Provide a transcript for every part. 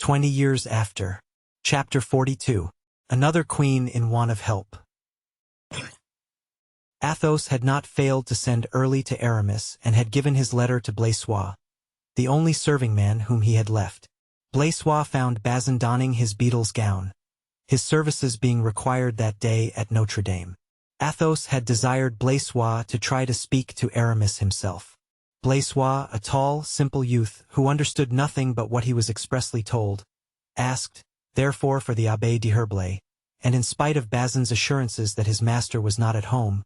20 years after. Chapter 42. Another queen in want of help. Athos had not failed to send early to Aramis and had given his letter to Blaisois, the only serving man whom he had left. Blaisois found Bazin donning his beadle's gown, his services being required that day at Notre Dame. Athos had desired Blaisois to try to speak to Aramis himself. Blaisois, a tall, simple youth who understood nothing but what he was expressly told, asked, therefore, for the Abbé d'Herblay, and in spite of Bazin's assurances that his master was not at home,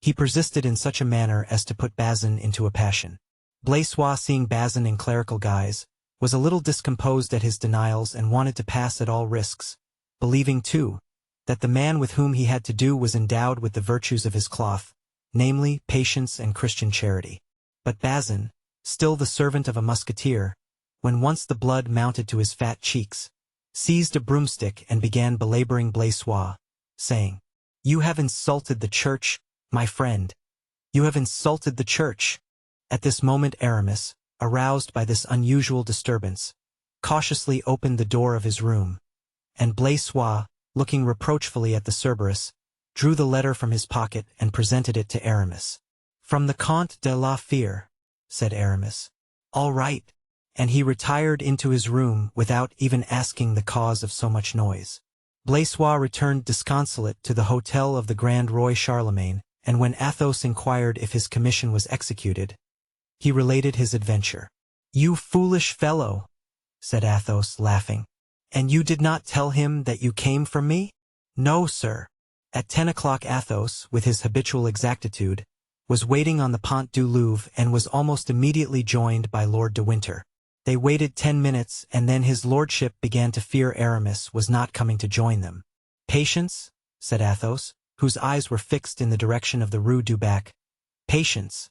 he persisted in such a manner as to put Bazin into a passion. Blaisois, seeing Bazin in clerical guise, was a little discomposed at his denials and wanted to pass at all risks, believing, too, that the man with whom he had to do was endowed with the virtues of his cloth, namely, patience and Christian charity. But Bazin, still the servant of a musketeer, when once the blood mounted to his fat cheeks, seized a broomstick and began belaboring Blaisois, saying, "You have insulted the church, my friend. You have insulted the church." At this moment Aramis, aroused by this unusual disturbance, cautiously opened the door of his room, and Blaisois, looking reproachfully at the Cerberus, drew the letter from his pocket and presented it to Aramis. "From the Comte de la Fère," said Aramis. "All right," and he retired into his room without even asking the cause of so much noise. Blaisois returned disconsolate to the hotel of the Grand Roi Charlemagne, and when Athos inquired if his commission was executed, he related his adventure. "You foolish fellow," said Athos, laughing. "And you did not tell him that you came from me?" "No, sir." At 10 o'clock Athos, with his habitual exactitude, was waiting on the Pont du Louvre and was almost immediately joined by Lord de Winter. They waited 10 minutes, and then his lordship began to fear Aramis was not coming to join them. "Patience," said Athos, whose eyes were fixed in the direction of the Rue du Bac. "Patience.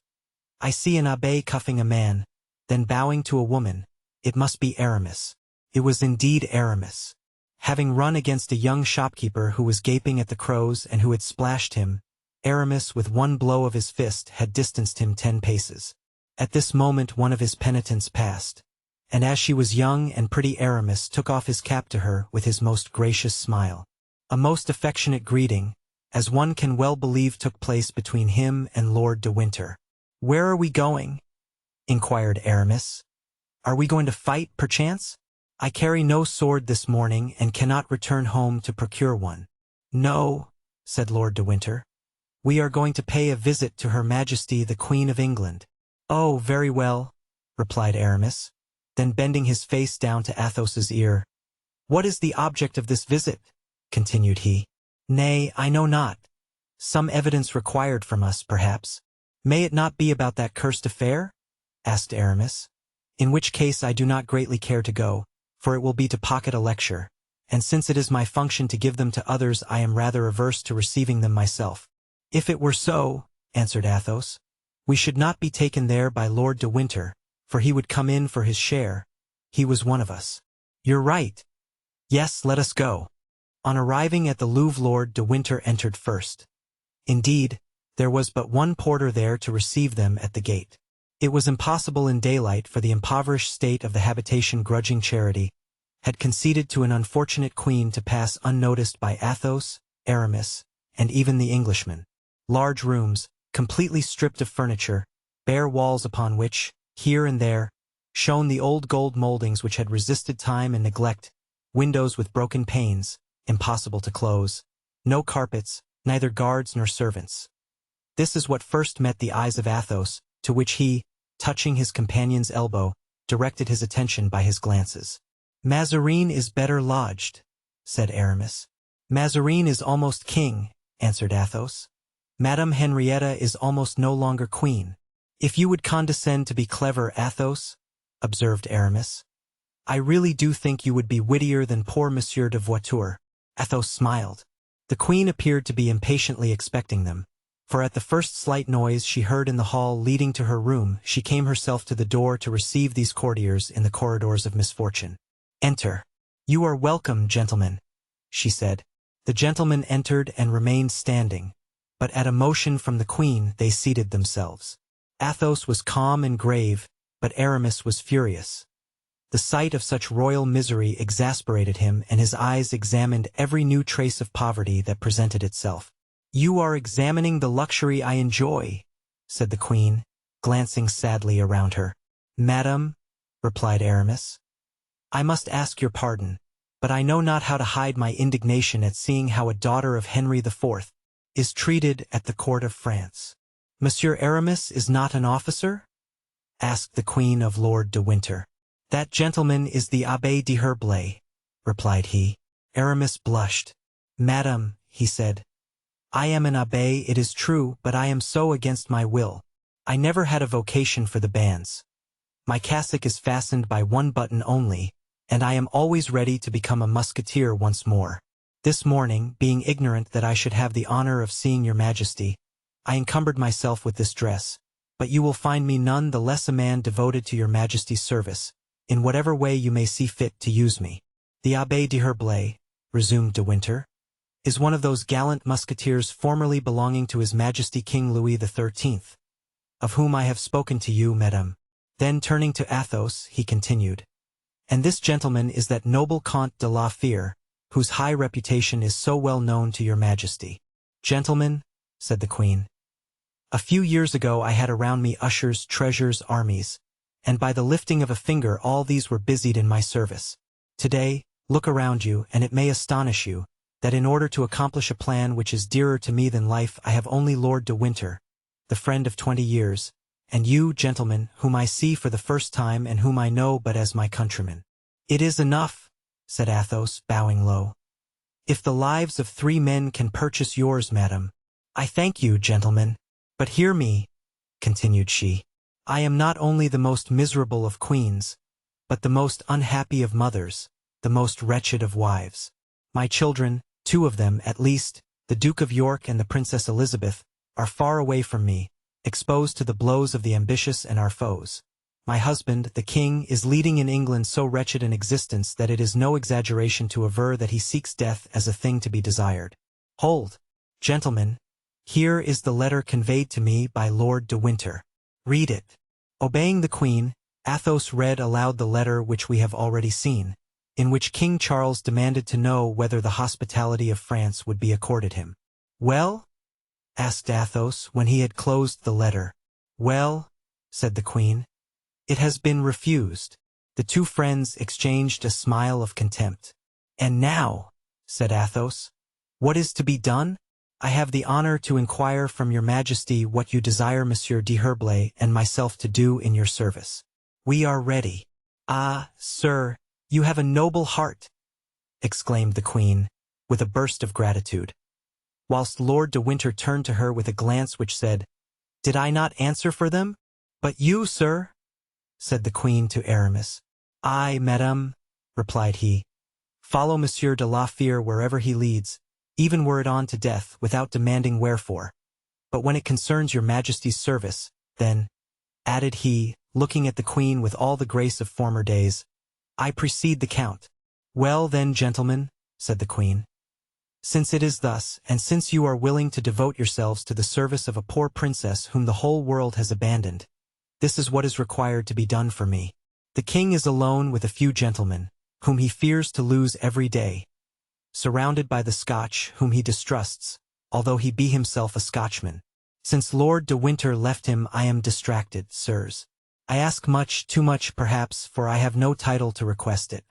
I see an abbé cuffing a man, then bowing to a woman. It must be Aramis." It was indeed Aramis. Having run against a young shopkeeper who was gaping at the crows and who had splashed him, Aramis with one blow of his fist had distanced him 10 paces. At this moment one of his penitents passed, and as she was young and pretty Aramis took off his cap to her with his most gracious smile. A most affectionate greeting, as one can well believe, took place between him and Lord de Winter. "Where are we going?" inquired Aramis. "Are we going to fight, perchance? I carry no sword this morning and cannot return home to procure one." "No," said Lord de Winter. "We are going to pay a visit to Her Majesty the Queen of England." "Oh, very well," replied Aramis. Then bending his face down to Athos's ear, "What is the object of this visit?" continued he. "Nay, I know not. Some evidence required from us, perhaps." "May it not be about that cursed affair?" asked Aramis. "In which case I do not greatly care to go, for it will be to pocket a lecture, and since it is my function to give them to others, I am rather averse to receiving them myself." "If it were so," answered Athos, "we should not be taken there by Lord de Winter, for he would come in for his share. He was one of us." "You're right. Yes, let us go." On arriving at the Louvre, Lord de Winter entered first. Indeed, there was but one porter there to receive them at the gate. It was impossible in daylight, for the impoverished state of the habitation grudging charity had conceded to an unfortunate queen to pass unnoticed by Athos, Aramis, and even the Englishman. Large rooms, completely stripped of furniture, bare walls upon which, here and there, shone the old gold moldings which had resisted time and neglect, windows with broken panes, impossible to close, no carpets, neither guards nor servants. This is what first met the eyes of Athos, to which he, touching his companion's elbow, directed his attention by his glances. "Mazarin is better lodged," said Aramis. "Mazarin is almost king," answered Athos. "Madame Henrietta is almost no longer queen." "If you would condescend to be clever, Athos," observed Aramis, "I really do think you would be wittier than poor Monsieur de Voiture." Athos smiled. The queen appeared to be impatiently expecting them, for at the first slight noise she heard in the hall leading to her room, she came herself to the door to receive these courtiers in the corridors of misfortune. "Enter. You are welcome, gentlemen," she said. The gentlemen entered and remained standing, but at a motion from the queen they seated themselves. Athos was calm and grave, but Aramis was furious. The sight of such royal misery exasperated him, and his eyes examined every new trace of poverty that presented itself. "You are examining the luxury I enjoy," said the queen, glancing sadly around her. "Madam," replied Aramis, "I must ask your pardon, but I know not how to hide my indignation at seeing how a daughter of Henry IV is treated at the court of France." "Monsieur Aramis is not an officer?" asked the queen of Lord de Winter. "That gentleman is the Abbé d'Herblay," replied he. Aramis blushed. "Madam," he said, "I am an abbé, it is true, but I am so against my will. I never had a vocation for the bands. My cassock is fastened by one button only, and I am always ready to become a musketeer once more. This morning, being ignorant that I should have the honor of seeing your majesty, I encumbered myself with this dress, but you will find me none the less a man devoted to your majesty's service, in whatever way you may see fit to use me." "The Abbé d'Herblay," resumed de Winter, "is one of those gallant musketeers formerly belonging to His Majesty King Louis XIII, of whom I have spoken to you, madame." Then turning to Athos, he continued, "And this gentleman is that noble Comte de la Fère, whose high reputation is so well known to your majesty." "Gentlemen," said the queen, "a few years ago I had around me ushers, treasures, armies, and by the lifting of a finger all these were busied in my service. Today, look around you, and it may astonish you, that in order to accomplish a plan which is dearer to me than life, I have only Lord de Winter, the friend of 20 years, and you, gentlemen, whom I see for the first time and whom I know but as my countrymen." "It is enough," said Athos, bowing low. "If the lives of 3 men can purchase yours, madam." "I thank you, gentlemen. But hear me," continued she. "I am not only the most miserable of queens, but the most unhappy of mothers, the most wretched of wives. My children, 2 of them at least, the Duke of York and the Princess Elizabeth, are far away from me, exposed to the blows of the ambitious and our foes. My husband, the king, is leading in England so wretched an existence that it is no exaggeration to aver that he seeks death as a thing to be desired. Hold, gentlemen, here is the letter conveyed to me by Lord de Winter. Read it." Obeying the queen, Athos read aloud the letter which we have already seen, in which King Charles demanded to know whether the hospitality of France would be accorded him. "Well?" asked Athos when he had closed the letter. "Well," said the queen, "it has been refused." The 2 friends exchanged a smile of contempt. "And now," said Athos, "what is to be done? I have the honor to inquire from your majesty what you desire Monsieur d'Herblay and myself to do in your service." "We are ready." "Ah, sir, you have a noble heart," exclaimed the queen, with a burst of gratitude, whilst Lord de Winter turned to her with a glance which said, "Did I not answer for them?" "But you, sir?" said the queen to Aramis. "I, madame," replied he, "follow Monsieur de la Fère wherever he leads, even were it on to death, without demanding wherefore. But when it concerns your majesty's service, then," added he, looking at the queen with all the grace of former days, "I precede the count." "Well then, gentlemen," said the queen, "since it is thus, and since you are willing to devote yourselves to the service of a poor princess whom the whole world has abandoned, this is what is required to be done for me. The king is alone with a few gentlemen, whom he fears to lose every day, surrounded by the Scotch, whom he distrusts, although he be himself a Scotchman. Since Lord de Winter left him, I am distracted, sirs. I ask much, too much perhaps, for I have no title to request it.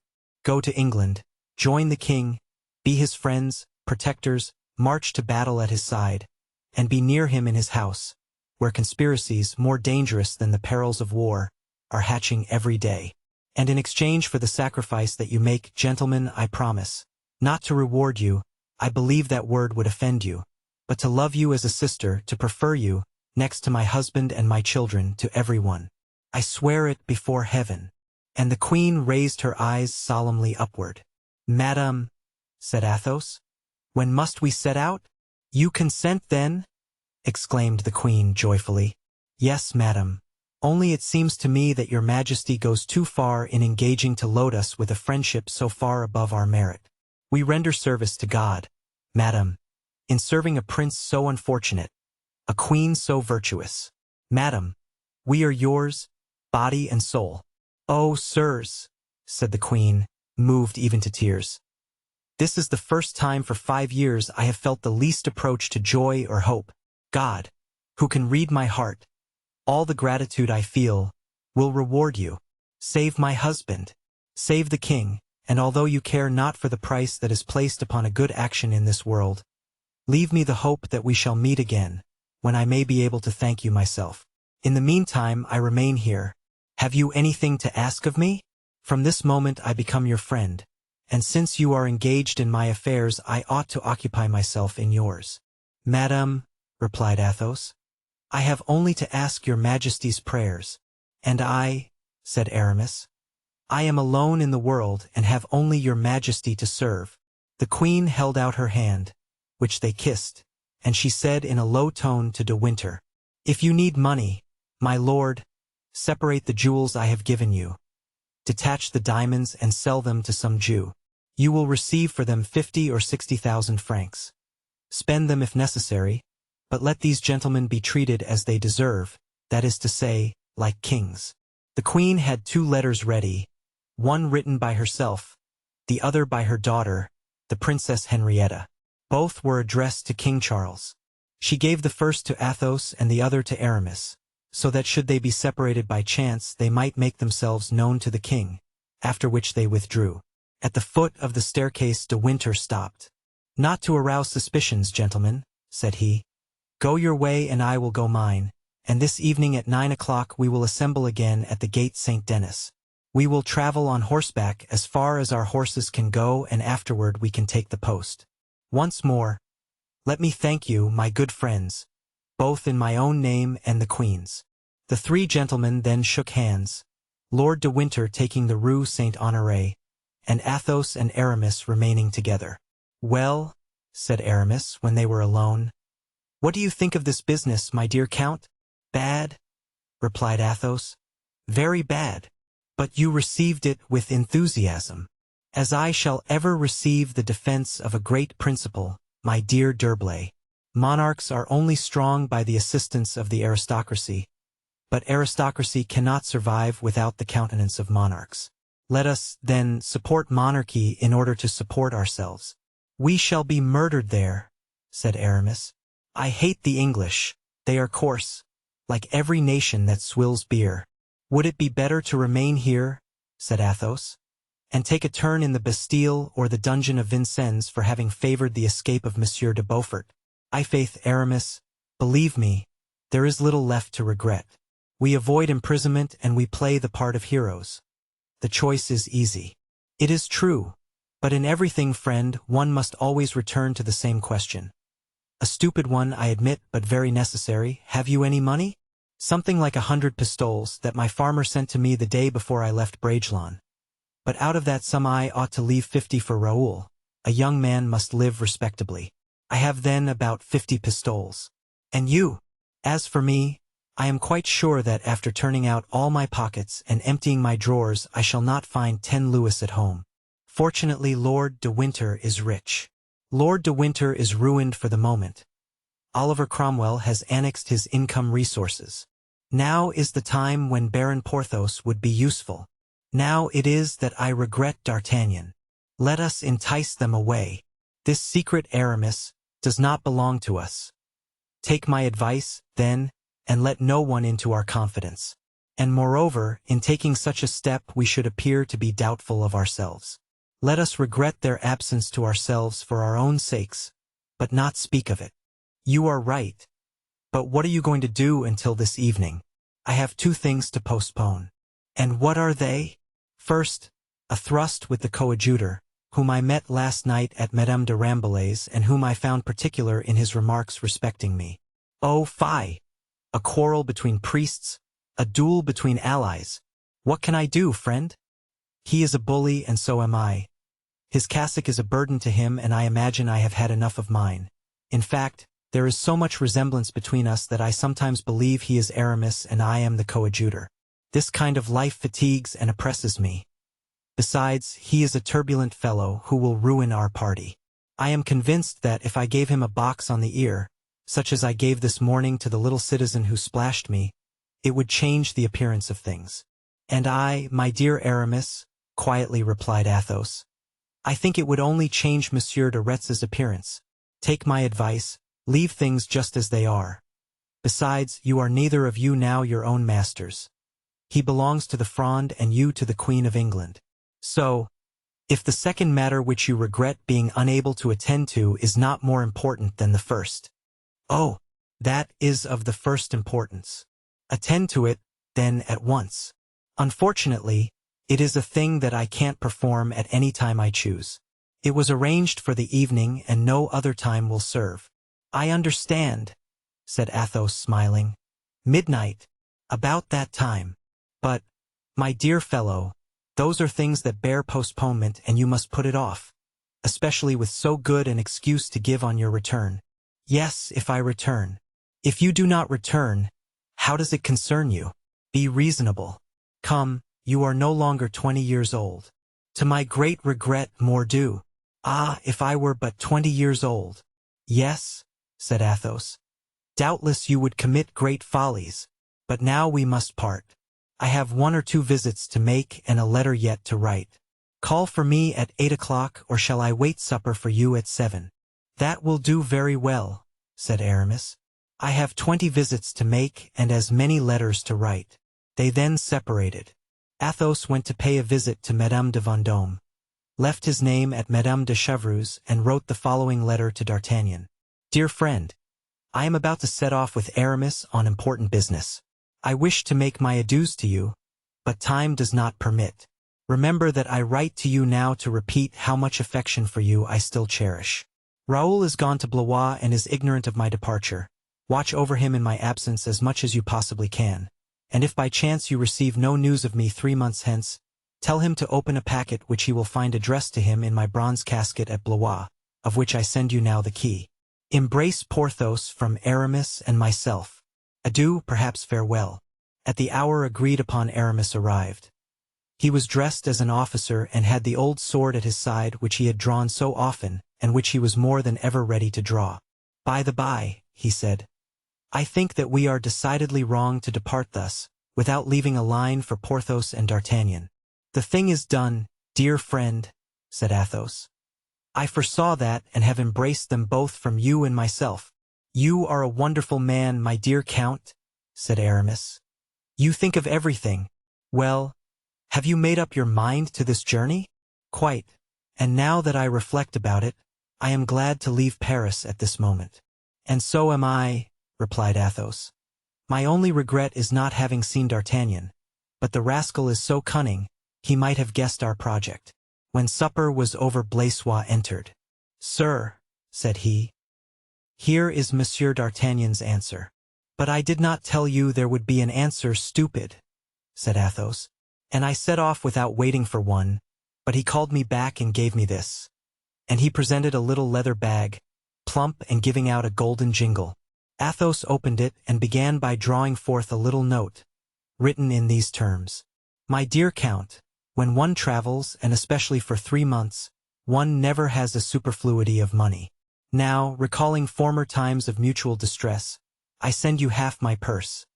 Go to England, join the king, be his friends, protectors, march to battle at his side, and be near him in his house, where conspiracies, more dangerous than the perils of war, are hatching every day. And in exchange for the sacrifice that you make, gentlemen, I promise, not to reward you, I believe that word would offend you, but to love you as a sister, to prefer you, next to my husband and my children, to everyone. I swear it before heaven." And the queen raised her eyes solemnly upward. "Madame," said Athos, "when must we set out?" "You consent, then?" exclaimed the queen joyfully. "Yes, madam. Only it seems to me that your majesty goes too far in engaging to load us with a friendship so far above our merit. We render service to God, madam, in serving a prince so unfortunate, a queen so virtuous. Madam, we are yours, body and soul. Oh, sirs, said the queen, moved even to tears. "This is the first time for 5 years I have felt the least approach to joy or hope. God, who can read my heart, all the gratitude I feel, will reward you. Save my husband. Save the king, and although you care not for the price that is placed upon a good action in this world, leave me the hope that we shall meet again, when I may be able to thank you myself. In the meantime I remain here. Have you anything to ask of me? From this moment I become your friend, and since you are engaged in my affairs I ought to occupy myself in yours." "Madame," replied Athos, "I have only to ask your Majesty's prayers." "And I," said Aramis, "I am alone in the world and have only your Majesty to serve." The queen held out her hand, which they kissed, and she said in a low tone to De Winter, "If you need money, my lord, separate the jewels I have given you. Detach the diamonds and sell them to some Jew. You will receive for them 50 or 60,000 francs. Spend them if necessary, but let these gentlemen be treated as they deserve, that is to say, like kings." The queen had 2 letters ready, one written by herself, the other by her daughter, the Princess Henrietta. Both were addressed to King Charles. She gave the first to Athos and the other to Aramis, so that should they be separated by chance they might make themselves known to the king, after which they withdrew. At the foot of the staircase De Winter stopped. "Not to arouse suspicions, gentlemen," said he. "Go your way and I will go mine, and this evening at 9 o'clock we will assemble again at the gate St. Denis. We will travel on horseback as far as our horses can go, and afterward we can take the post. Once more, let me thank you, my good friends, both in my own name and the Queen's." The 3 gentlemen then shook hands, Lord de Winter taking the Rue Saint-Honoré, and Athos and Aramis remaining together. "Well," said Aramis when they were alone, "what do you think of this business, my dear Count?" "Bad," replied Athos. "Very bad. But you received it with enthusiasm, as I shall ever receive the defense of a great principle, my dear D'Herblay. Monarchs are only strong by the assistance of the aristocracy, but aristocracy cannot survive without the countenance of monarchs. Let us, then, support monarchy in order to support ourselves." "We shall be murdered there," said Aramis. "I hate the English. They are coarse, like every nation that swills beer." "Would it be better to remain here," said Athos, "and take a turn in the Bastille or the dungeon of Vincennes for having favored the escape of Monsieur de Beaufort?" "I'faith, Aramis, believe me, there is little left to regret. We avoid imprisonment and we play the part of heroes. The choice is easy." "It is true, but in everything, friend, one must always return to the same question. A stupid one, I admit, but very necessary. Have you any money?" "Something like 100 pistoles that my farmer sent to me the day before I left Bragelonne. But out of that sum I ought to leave 50 for Raoul. A young man must live respectably. I have then about 50 pistoles. And you? As for me, I am quite sure that after turning out all my pockets and emptying my drawers I shall not find 10 louis at home. Fortunately Lord de Winter is rich. Lord de Winter is ruined for the moment. Oliver Cromwell has annexed his income resources. Now is the time when Baron Porthos would be useful. Now it is that I regret D'Artagnan. Let us entice them away. This secret, Aramis, does not belong to us. Take my advice, then, and let no one into our confidence. And moreover, in taking such a step we should appear to be doubtful of ourselves. Let us regret their absence to ourselves for our own sakes, but not speak of it. You are right. But what are you going to do until this evening? I have 2 things to postpone. And what are they? First, a thrust with the coadjutor, whom I met last night at Madame de Rambouillet's and whom I found particular in his remarks respecting me. Oh, fie! A quarrel between priests, a duel between allies. What can I do, friend? He is a bully and so am I. His cassock is a burden to him and I imagine I have had enough of mine. In fact, there is so much resemblance between us that I sometimes believe he is Aramis and I am the coadjutor. This kind of life fatigues and oppresses me. Besides, he is a turbulent fellow who will ruin our party. I am convinced that if I gave him a box on the ear, such as I gave this morning to the little citizen who splashed me, it would change the appearance of things. And I, my dear Aramis, quietly replied Athos. I think it would only change Monsieur de Retz's appearance. Take my advice, leave things just as they are. Besides, you are neither of you now your own masters. He belongs to the Fronde and you to the Queen of England. So, if the second matter which you regret being unable to attend to is not more important than the first. Oh, that is of the first importance. Attend to it, then, at once. Unfortunately, it is a thing that I can't perform at any time I choose. It was arranged for the evening and no other time will serve. I understand, said Athos smiling. Midnight. About that time. But, my dear fellow, those are things that bear postponement and you must put it off, especially with so good an excuse to give on your return. Yes, if I return. If you do not return, how does it concern you? Be reasonable. Come, you are no longer 20 years old. To my great regret, mordieu. Ah, if I were but 20 years old. Yes, said Athos. Doubtless you would commit great follies, but now we must part. I have 1 or 2 visits to make and a letter yet to write. Call for me at 8 o'clock, or shall I wait supper for you at 7? That will do very well, said Aramis. I have 20 visits to make and as many letters to write. They then separated. Athos went to pay a visit to Madame de Vendôme, left his name at Madame de Chevreuse, and wrote the following letter to D'Artagnan. Dear friend, I am about to set off with Aramis on important business. I wish to make my adieus to you, but time does not permit. Remember that I write to you now to repeat how much affection for you I still cherish. Raoul is gone to Blois and is ignorant of my departure. Watch over him in my absence as much as you possibly can, and if by chance you receive no news of me 3 months hence, tell him to open a packet which he will find addressed to him in my bronze casket at Blois, of which I send you now the key. Embrace Porthos from Aramis and myself. Adieu, perhaps farewell. At the hour agreed upon Aramis arrived. He was dressed as an officer and had the old sword at his side which he had drawn so often, and which he was more than ever ready to draw. By the by, he said, I think that we are decidedly wrong to depart thus, without leaving a line for Porthos and D'Artagnan. The thing is done, dear friend, said Athos. I foresaw that and have embraced them both from you and myself. You are a wonderful man, my dear Count, said Aramis. You think of everything. Well, have you made up your mind to this journey? Quite, and now that I reflect about it, I am glad to leave Paris at this moment. And so am I, replied Athos. My only regret is not having seen D'Artagnan, but the rascal is so cunning, he might have guessed our project. When supper was over, Blaisois entered. Sir, said he, here is Monsieur d'Artagnan's answer. But I did not tell you there would be an answer, stupid, said Athos, and I set off without waiting for one, but he called me back and gave me this. And he presented a little leather bag, plump and giving out a golden jingle. Athos opened it and began by drawing forth a little note, written in these terms. My dear Count, when one travels, and especially for 3 months, one never has a superfluity of money. Now, recalling former times of mutual distress, I send you half my purse.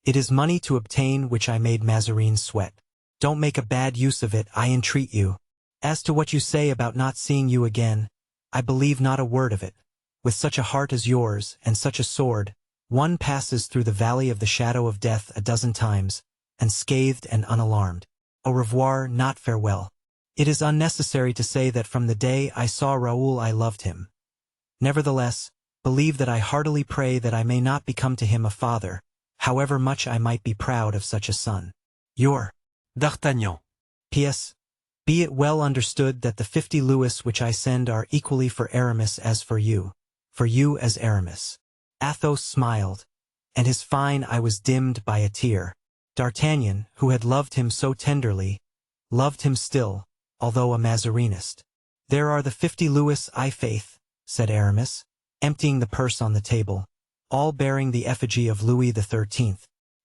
It is money to obtain which I made Mazarin sweat. Don't make a bad use of it, I entreat you. As to what you say about not seeing you again, I believe not a word of it. With such a heart as yours, and such a sword, one passes through the valley of the shadow of death a dozen times, and scathed and unalarmed. Au revoir, not farewell. It is unnecessary to say that from the day I saw Raoul I loved him. Nevertheless, believe that I heartily pray that I may not become to him a father, however much I might be proud of such a son. Your D'Artagnan. P.S. Be it well understood that the 50 louis which I send are equally for Aramis as for you as Aramis. Athos smiled, and his fine eye was dimmed by a tear. D'Artagnan, who had loved him so tenderly, loved him still, although a Mazarinist. There are the 50 louis, faith, said Aramis, emptying the purse on the table, all bearing the effigy of Louis XIII.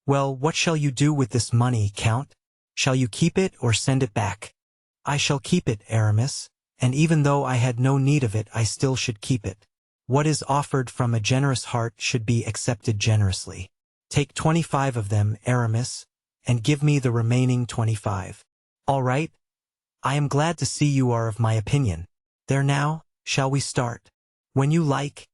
Well, what shall you do with this money, Count? Shall you keep it or send it back? I shall keep it, Aramis, and even though I had no need of it, I still should keep it. What is offered from a generous heart should be accepted generously. Take 25 of them, Aramis, and give me the remaining 25. All right? I am glad to see you are of my opinion. There now, shall we start? When you like.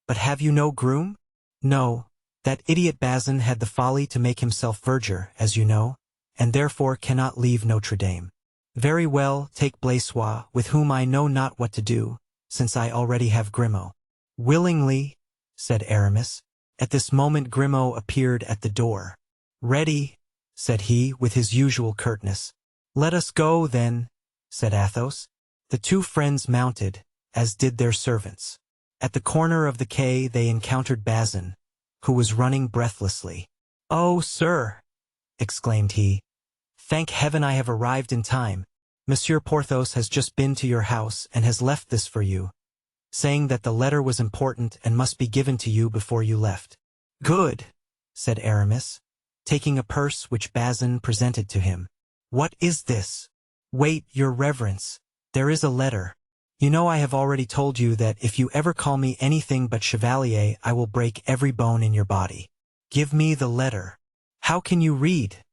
But have you no groom? No, that idiot Bazin had the folly to make himself verger, as you know, and therefore cannot leave Notre Dame. Very well, take Blaisois, with whom I know not what to do, since I already have Grimaud. Willingly, said Aramis. At this moment Grimaud appeared at the door. Ready, said he with his usual curtness. Let us go, then, said Athos. The two friends mounted, as did their servants. At the corner of the quay they encountered Bazin, who was running breathlessly. "Oh, sir," exclaimed he, "thank heaven I have arrived in time. Monsieur Porthos has just been to your house and has left this for you, saying that the letter was important and must be given to you before you left." "Good," said Aramis, taking a purse which Bazin presented to him. "What is this?" "Wait, your reverence. There is a letter. You know I have already told you that if you ever call me anything but chevalier I will break every bone in your body. Give me the letter." "How can you read?"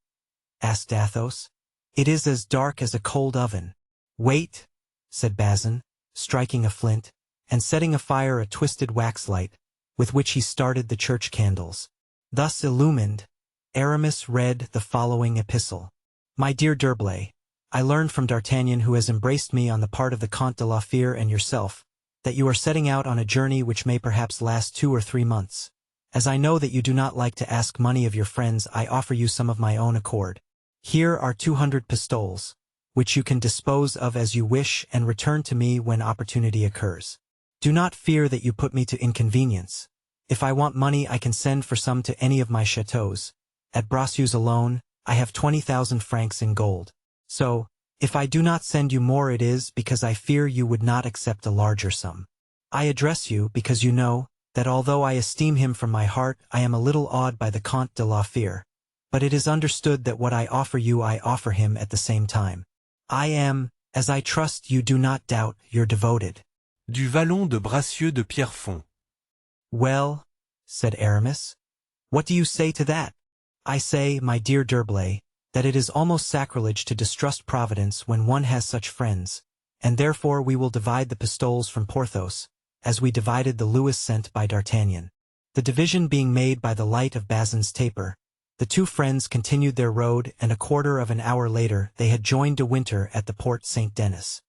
asked Athos. "It is as dark as a cold oven." "Wait," said Bazin, striking a flint, and setting afire a twisted waxlight, with which he started the church candles. Thus illumined, Aramis read the following epistle. "My dear D'Herblay, I learned from D'Artagnan, who has embraced me on the part of the Comte de la Fère and yourself, that you are setting out on a journey which may perhaps last 2 or 3 months. As I know that you do not like to ask money of your friends, I offer you some of my own accord. Here are 200 pistoles, which you can dispose of as you wish and return to me when opportunity occurs. Do not fear that you put me to inconvenience. If I want money I can send for some to any of my chateaux. At Bracieux alone, I have 20,000 francs in gold. So, if I do not send you more it is because I fear you would not accept a larger sum. I address you because you know that although I esteem him from my heart I am a little awed by the Comte de la Fère, but it is understood that what I offer you I offer him at the same time. I am, as I trust you do not doubt, your devoted. Du Vallon de Bracieux de Pierrefonds. Well, said Aramis, what do you say to that? I say, my dear D'Herblay, that it is almost sacrilege to distrust Providence when one has such friends, and therefore we will divide the pistoles from Porthos, as we divided the louis sent by D'Artagnan. The division being made by the light of Bazin's taper, the two friends continued their road, and a quarter of an hour later they had joined De Winter at the Porte Saint-Denis.